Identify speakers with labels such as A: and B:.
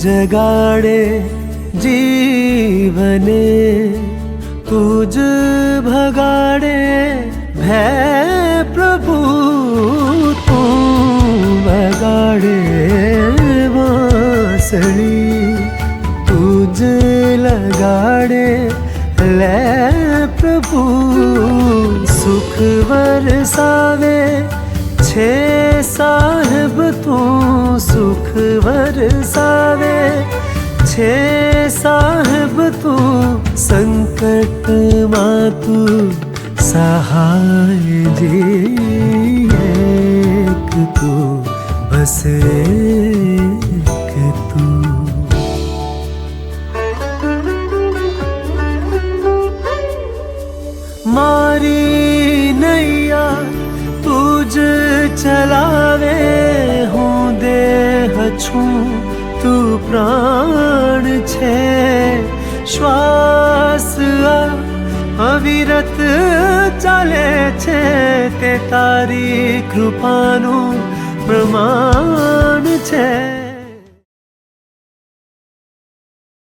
A: जगाड़े जीवने, तुझ भगाड़े भय प्रभु, तू बगाड़े बांसुरी, तुझ लगाड़े ले प्रभु। सुख बरसावे छे साहिब तू, सुख बरसावे छे साहिब तू, संकट मां तू सहाय जी एक तू, बस एक तू। मारी नैया तुझ चलावे, हूँ देह छू तू प्राण छे, श्वास अविरत चाले छे, ते तारी कृपानु प्रमाण छे।